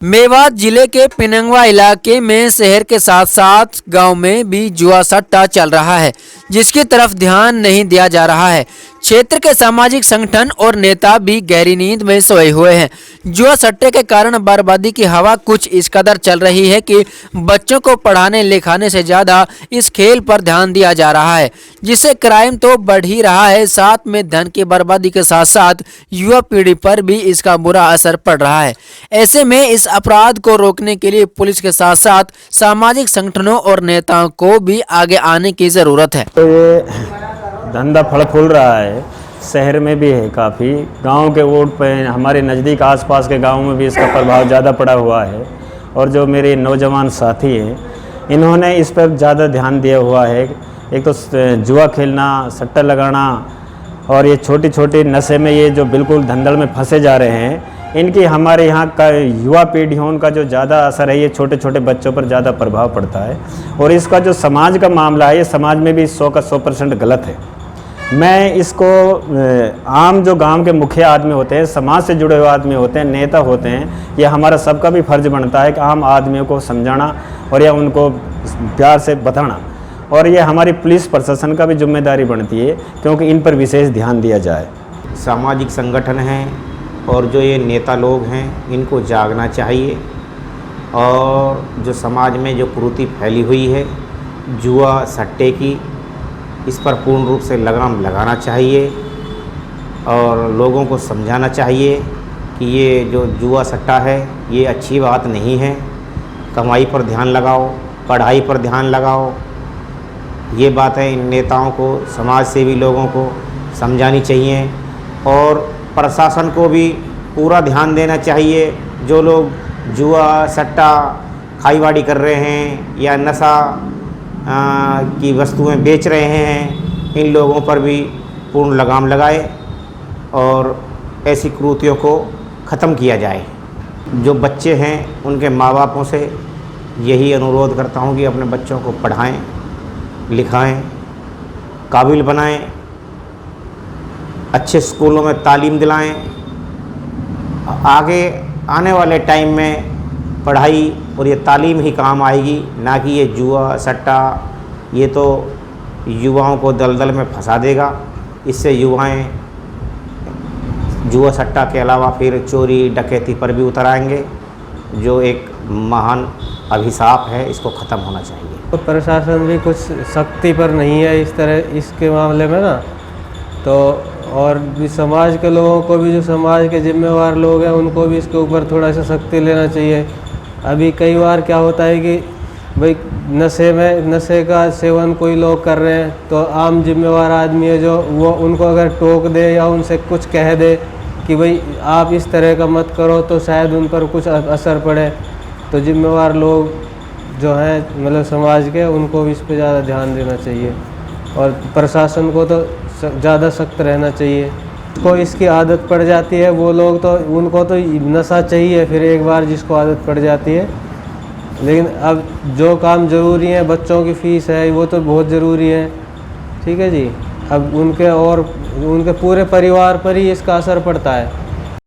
मेवात जिले के पिनंगवा इलाके में शहर के साथ साथ गांव में भी जुआ सट्टा चल रहा है, जिसकी तरफ ध्यान नहीं दिया जा रहा है। क्षेत्र के सामाजिक संगठन और नेता भी गहरी नींद में सोए हुए हैं। जुआ सट्टे के कारण बर्बादी की हवा कुछ इस कदर चल रही है कि बच्चों को पढ़ाने लिखाने से ज्यादा इस खेल पर ध्यान दिया जा रहा है, जिससे क्राइम तो बढ़ ही रहा है, साथ में धन की बर्बादी के साथ साथ युवा पीढ़ी पर भी इसका बुरा असर पड़ रहा है। ऐसे में इस अपराध को रोकने के लिए पुलिस के साथ साथ सामाजिक संगठनों और नेताओं को भी आगे आने की जरूरत है। तो ये धंधा फल फूल रहा है, शहर में भी है काफ़ी, गांव के वोट पे हमारे नज़दीक आसपास के गांव में भी इसका प्रभाव ज़्यादा पड़ा हुआ है। और जो मेरे नौजवान साथी हैं इन्होंने इस पर ज़्यादा ध्यान दिया हुआ है। एक तो जुआ खेलना, सट्टा लगाना और ये छोटी छोटी नशे में ये जो बिल्कुल धंधड़ में फंसे जा रहे हैं, इनकी हमारे यहाँ का युवा पीढ़ियों का जो ज़्यादा असर है ये छोटे छोटे बच्चों पर ज़्यादा प्रभाव पड़ता है। और इसका जो समाज का मामला है ये समाज में भी 100 का 100% गलत है। मैं इसको आम जो गांव के मुखिया आदमी होते हैं, समाज से जुड़े हुए आदमी होते हैं, नेता होते हैं, ये हमारा सबका भी फर्ज बनता है कि आम आदमियों को समझाना और या उनको प्यार से बताना। और ये हमारी पुलिस प्रशासन का भी जिम्मेदारी बनती है, क्योंकि इन पर विशेष ध्यान दिया जाए। सामाजिक संगठन हैं और जो ये नेता लोग हैं इनको जागना चाहिए। और जो समाज में जो कुरीति फैली हुई है जुआ सट्टे की, इस पर पूर्ण रूप से लगाम लगाना चाहिए और लोगों को समझाना चाहिए कि ये जो जुआ सट्टा है ये अच्छी बात नहीं है। कमाई पर ध्यान लगाओ, पढ़ाई पर ध्यान लगाओ। ये बात है इन नेताओं को, समाज सेवी लोगों को समझानी चाहिए। और प्रशासन को भी पूरा ध्यान देना चाहिए। जो लोग जुआ सट्टा खाईवाड़ी कर रहे हैं या नशा की वस्तुएं बेच रहे हैं, इन लोगों पर भी पूर्ण लगाम लगाए और ऐसी कुरीतियों को ख़त्म किया जाए। जो बच्चे हैं उनके माँ बापों से यही अनुरोध करता हूँ कि अपने बच्चों को पढ़ाएं, लिखाएं, काबिल बनाएं, अच्छे स्कूलों में तालीम दिलाएं। आगे आने वाले टाइम में पढ़ाई और ये तालीम ही काम आएगी, ना कि ये जुआ सट्टा। ये तो युवाओं को दलदल में फंसा देगा। इससे युवाएं जुआ सट्टा के अलावा फिर चोरी डकैती पर भी उतर आएंगे, जो एक महान अभिशाप है। इसको ख़त्म होना चाहिए। तो प्रशासन भी कुछ सख्ती पर नहीं है इस तरह इसके मामले में ना, तो और भी समाज के लोगों को भी, जो समाज के जिम्मेवार लोग हैं उनको भी इसके ऊपर थोड़ा सा सख्ती लेना चाहिए। अभी कई बार क्या होता है कि भाई नशे का सेवन कोई लोग कर रहे हैं, तो आम जिम्मेवार आदमी है जो वो उनको अगर टोक दे या उनसे कुछ कह दे कि भाई आप इस तरह का मत करो, तो शायद उन पर कुछ असर पड़े। तो जिम्मेवार लोग जो हैं मतलब समाज के, उनको भी इस पर ज़्यादा ध्यान देना चाहिए और प्रशासन को तो ज़्यादा सख्त रहना चाहिए। को इसकी आदत पड़ जाती है, वो लोग तो उनको तो नशा चाहिए फिर एक बार जिसको आदत पड़ जाती है। लेकिन अब जो काम ज़रूरी है, बच्चों की फ़ीस है, वो तो बहुत ज़रूरी है, ठीक है जी। अब उनके पूरे परिवार पर ही इसका असर पड़ता है।